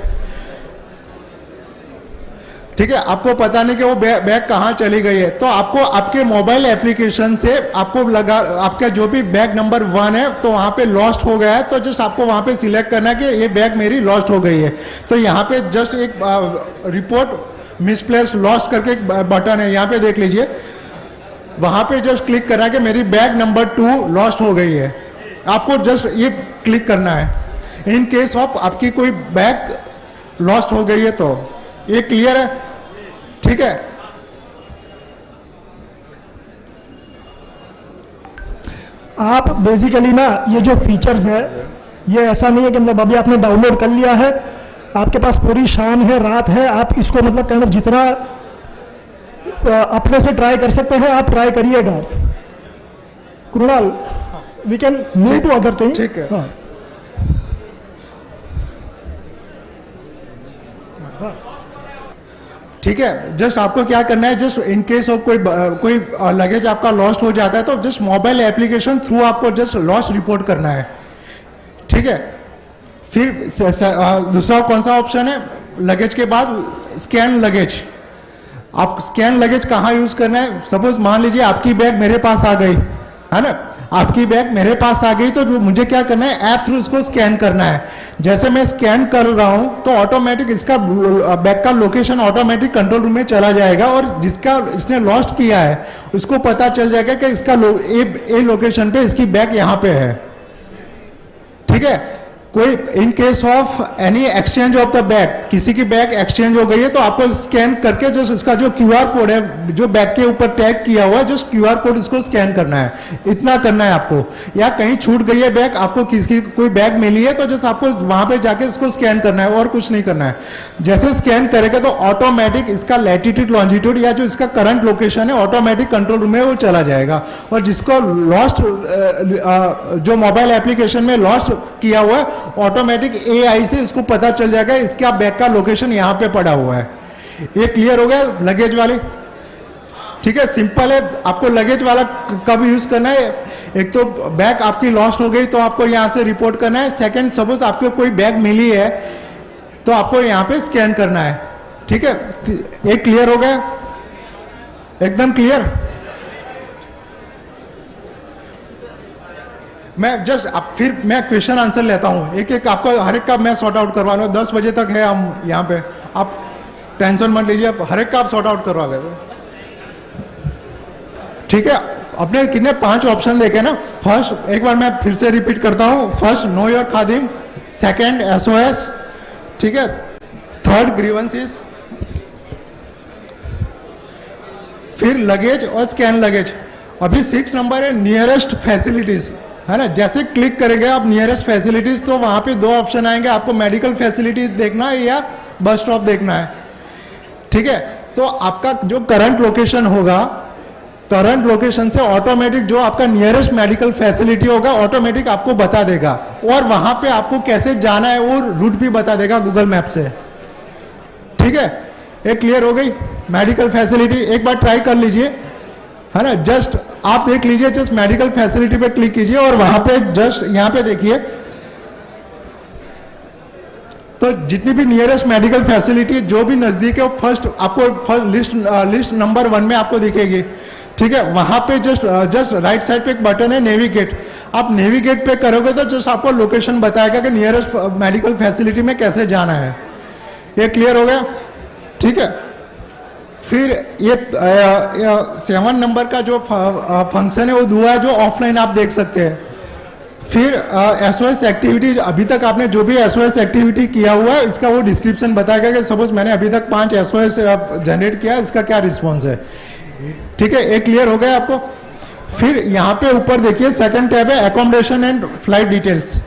ठीक है, आपको पता नहीं कि वो बैग कहाँ चली गई है, तो आपको आपके मोबाइल एप्लीकेशन से आपका जो भी बैग नंबर 1 है तो वहाँ पे लॉस्ट हो गया है, तो जस्ट आपको वहाँ पे सिलेक्ट करना है कि ये बैग मेरी लॉस्ट हो गई है। तो यहाँ पे जस्ट एक रिपोर्ट मिसप्लेस्ड लॉस्ट करके एक बटन है, यहाँ पे देख लीजिए। वहाँ पे जस्ट क्लिक करना है कि मेरी बैग नंबर 2 लॉस्ट हो गई है, आपको जस्ट ये क्लिक करना है। इन केस ऑफ आपकी कोई बैग लॉस्ट हो गई है तो ये क्लियर है। ठीक है, आप बेसिकली ना ये जो फीचर्स है, ये ऐसा नहीं है कि मतलब अभी आपने डाउनलोड कर लिया है, आपके पास पूरी शाम है, रात है, आप इसको मतलब काइंड ऑफ जितना अपने से ट्राई कर सकते हैं आप ट्राई करिएगा। Kunal, we can move to other thing. ठीक है। हाँ। ठीक है, जस्ट आपको क्या करना है, जस्ट इन केस ऑफ कोई लगेज आपका लॉस्ट हो जाता है तो जस्ट मोबाइल एप्लीकेशन थ्रू आपको जस्ट लॉस्ट रिपोर्ट करना है। ठीक है, फिर दूसरा कौन सा ऑप्शन है, लगेज के बाद स्कैन लगेज। आप स्कैन लगेज कहाँ यूज करना है, सपोज मान लीजिए आपकी बैग मेरे पास आ गई, है ना, आपकी बैग मेरे पास आ गई तो मुझे क्या करना है, ऐप थ्रू इसको स्कैन करना है। जैसे मैं स्कैन कर रहा हूं तो ऑटोमेटिक इसका बैग का लोकेशन ऑटोमेटिक कंट्रोल रूम में चला जाएगा और जिसका इसने लॉस्ट किया है उसको पता चल जाएगा कि इसका ए लोकेशन पे इसकी बैग यहां पे है। ठीक है, कोई in case of any exchange of the bag, किसी की बैग एक्सचेंज हो गई है तो आपको स्कैन करके जस्ट इसका जो क्यूआर कोड है जो बैग के ऊपर टैग किया हुआ है, जस्ट क्यूआर कोड इसको स्कैन करना है। इतना करना है आपको। या कहीं छूट गई है बैग, आपको किसी कोई बैग मिली है तो जस्ट आपको वहां पे जाके इसको स्कैन करना है और कुछ नहीं करना है। जैसे स्कैन करेगा तो ऑटोमेटिक इसका लैटिट्यूड लॉन्जिट्यूड या जो इसका करंट लोकेशन है ऑटोमेटिक कंट्रोल रूम में वो चला जाएगा और जिसको लॉस्ट जो मोबाइल एप्लीकेशन में लॉस्ट किया हुआ है ऑटोमेटिक एआई से इसको पता चल जाएगा इसका बैग का लोकेशन यहां पे पड़ा हुआ है। ये क्लियर हो गया लगेज वाले। ठीक है, सिंपल है। आपको लगेज वाला कब यूज करना है, एक तो बैग आपकी लॉस्ट हो गई तो आपको यहां से रिपोर्ट करना है। सेकंड, सपोज आपको कोई बैग मिली है तो आपको यहां पे स्कैन करना है। ठीक है, ये क्लियर हो गया, एकदम क्लियर। मैं जस्ट फिर मैं क्वेश्चन आंसर लेता हूं, एक एक आपको हर एक का मैं सॉर्ट आउट करवा लूँ। 10 बजे तक है हम यहाँ पे, आप टेंशन मत लीजिए, आप हर एक का आप सॉर्ट आउट करवा लेते। ठीक है, अपने कितने 5 ऑप्शन देखे ना। फर्स्ट, एक बार मैं फिर से रिपीट करता हूं, first know your Khadim, second SOS, ठीक है, थर्ड ग्रीवेंसेस, फिर लगेज और स्कैन लगेज। अभी 6 नंबर है नियरेस्ट फैसिलिटीज, है ना। जैसे क्लिक करेंगे आप नियरेस्ट फैसिलिटीज तो वहां पे 2 ऑप्शन आएंगे, आपको मेडिकल फैसिलिटी देखना है या बस स्टॉप देखना है। ठीक है, तो आपका जो करंट लोकेशन होगा, करंट लोकेशन से ऑटोमेटिक जो आपका नियरेस्ट मेडिकल फैसिलिटी होगा ऑटोमेटिक आपको बता देगा और वहां पे आपको कैसे जाना है वो रूट भी बता देगा गूगल मैप से। ठीक है, ये क्लियर हो गई मेडिकल फैसिलिटी। एक बार ट्राई कर लीजिए, है ना। जस्ट आप देख लीजिए, जस्ट मेडिकल फैसिलिटी पे क्लिक कीजिए और वहां पे जस्ट यहां पे देखिए तो जितनी भी नियरेस्ट मेडिकल फैसिलिटी जो भी नजदीक है वो फर्स्ट लिस्ट नंबर 1 में आपको दिखेगी। ठीक है, वहां पे जस्ट राइट साइड पे एक बटन है नेविगेट, आप नेविगेट पे करोगे तो जस्ट आपको लोकेशन बताएगा कि नियरेस्ट मेडिकल फैसिलिटी में कैसे जाना है। ये क्लियर हो गया। ठीक है, फिर ये 7 नंबर का जो फंक्शन है वो दुआ है जो ऑफलाइन आप देख सकते हैं। फिर एसओएस एक्टिविटी, अभी तक आपने जो भी एसओएस एक्टिविटी किया हुआ है इसका वो डिस्क्रिप्शन बताएगा कि सपोज मैंने अभी तक 5 एसओएस जनरेट किया, इसका क्या रिस्पॉन्स है। ठीक है, एक क्लियर हो गया आपको। फिर यहाँ पे ऊपर देखिए सेकंड टैब है एकोमोडेशन एंड फ्लाइट डिटेल्स।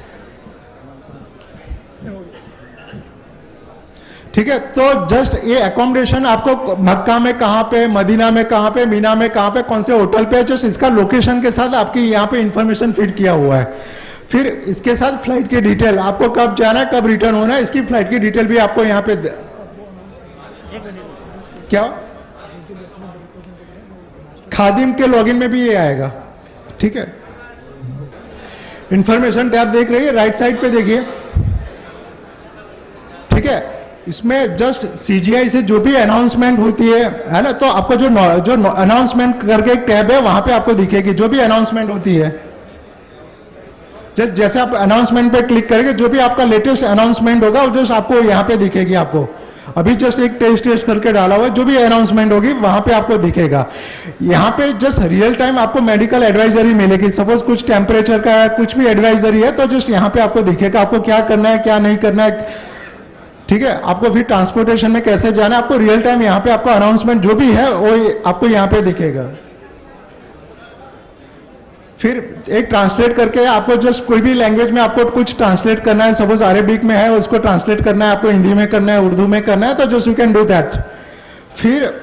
ठीक है, तो जस्ट ये एकोमोडेशन आपको मक्का में कहाँ पे, मदीना में कहाँ पे, मीना में कहाँ पे, कौन से होटल पे, जस्ट इसका लोकेशन के साथ आपकी यहाँ पे इंफॉर्मेशन फिट किया हुआ है। फिर इसके साथ फ्लाइट की डिटेल, आपको कब जाना है, कब रिटर्न होना है, इसकी फ्लाइट की डिटेल भी आपको यहाँ पे क्या खादिम के लॉगिन में भी ये आएगा। ठीक है, इंफॉर्मेशन टैब देख रही है राइट साइड पे देखिए। ठीक है, इसमें जस्ट सीजीआई से जो भी अनाउंसमेंट होती है ना, तो आपको जो अनाउंसमेंट करके एक टैब है वहां पे आपको दिखेगी जो भी अनाउंसमेंट होती है। जैसे आप अनाउंसमेंट पे क्लिक करेंगे जो भी आपका लेटेस्ट अनाउंसमेंट होगा वो जस्ट आपको यहाँ पे दिखेगी। आपको अभी जस्ट एक टेस्ट करके डाला हुआ है, जो भी अनाउंसमेंट होगी वहां पे आपको दिखेगा। यहाँ पे जस्ट रियल टाइम आपको मेडिकल एडवाइजरी मिलेगी। सपोज कुछ टेम्परेचर का है, कुछ भी एडवाइजरी है, तो जस्ट यहाँ पे आपको दिखेगा आपको क्या करना है क्या नहीं करना है। ठीक है, आपको फिर ट्रांसपोर्टेशन में कैसे जाना है, आपको रियल टाइम यहाँ पे आपको अनाउंसमेंट जो भी है वो आपको यहाँ पे दिखेगा। फिर एक ट्रांसलेट करके आपको जस्ट कोई भी लैंग्वेज में आपको कुछ ट्रांसलेट करना है, सपोज अरेबिक में है उसको ट्रांसलेट करना है, आपको हिंदी में करना है, उर्दू में करना है, तो just you can do that. फिर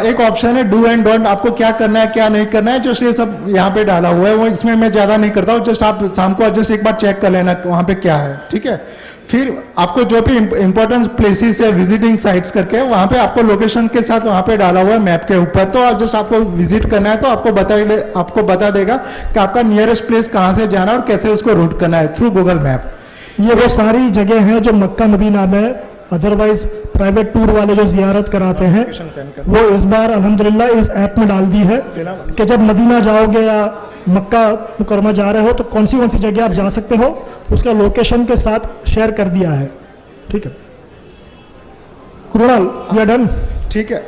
एक ऑप्शन है डू एंड डोंट, आपको क्या करना है क्या नहीं करना है, जस्ट ये सब यहाँ पे डाला हुआ है। वो इसमें मैं ज्यादा नहीं करता हूँ, जस्ट आप शाम को जस्ट एक बार चेक कर लेना वहां पे क्या है। ठीक है, फिर आपको जो भी इंपॉर्टेंट प्लेसेस है विजिटिंग साइट्स करके वहां पे आपको लोकेशन के साथ वहां पे डाला हुआ है मैप के ऊपर, तो जस्ट आपको विजिट करना है तो आपको बता देगा कि आपका नियरेस्ट प्लेस कहाँ से जाना है और कैसे उसको रूट करना है थ्रू गूगल मैप। ये वो सारी जगह हैं जो मक्का मदीना में अदरवाइज प्राइवेट टूर वाले जो जियारत कराते हैं वो इस बार अल्हम्दुलिल्लाह इस ऐप में डाल दी है कि जब मदीना जाओगे या मक्का मुकरमा जा रहे हो तो कौन सी जगह आप जा सकते हो, उसका लोकेशन के साथ शेयर कर दिया है। ठीक है कुणाल, वी आर डन। ठीक है,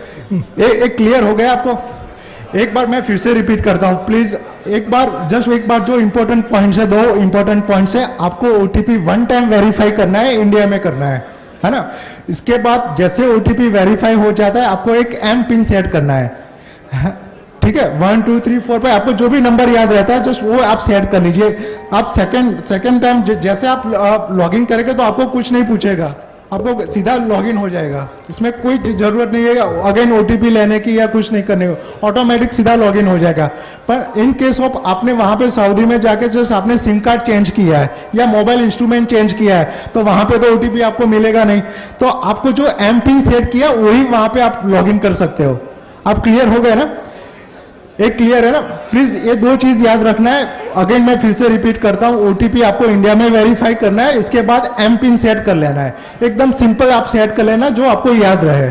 एक क्लियर हो गया आपको। एक बार मैं फिर से रिपीट करता हूं प्लीज, एक बार जो इंपॉर्टेंट पॉइंट्स है, 2 इंपॉर्टेंट पॉइंट्स है, आपको ओटीपी 1 टाइम वेरीफाई करना है, इंडिया में करना है ना। इसके बाद जैसे ओटीपी वेरीफाई हो जाता है आपको एक एम पिन सेट करना है। ठीक है, 1 2 3 4 पे आपको जो भी नंबर याद रहता है जस्ट वो आप सेट कर लीजिए। आप सेकंड टाइम जैसे आप लॉगिन करेंगे तो आपको कुछ नहीं पूछेगा, आपको सीधा लॉगिन हो जाएगा। इसमें कोई जरूरत नहीं है अगेन ओटीपी लेने की या कुछ नहीं करने को, ऑटोमेटिक सीधा लॉगिन हो जाएगा। पर इन केस ऑफ आपने वहां पे सऊदी में जाके जस्ट आपने सिम कार्ड चेंज किया है या मोबाइल इंस्ट्रूमेंट चेंज किया है तो वहां पे तो ओटीपी आपको मिलेगा नहीं, तो आपको जो एम पिन सेट किया वही वहां पे आप लॉगिन कर सकते हो। आप क्लियर हो गए ना? एक क्लियर है ना? प्लीज ये 2 चीज याद रखना है। अगेन मैं फिर से रिपीट करता हूं, ओटीपी आपको इंडिया में वेरीफाई करना है, इसके बाद एम पिन सेट कर लेना है। एकदम सिंपल आप सेट कर लेना जो आपको याद रहे।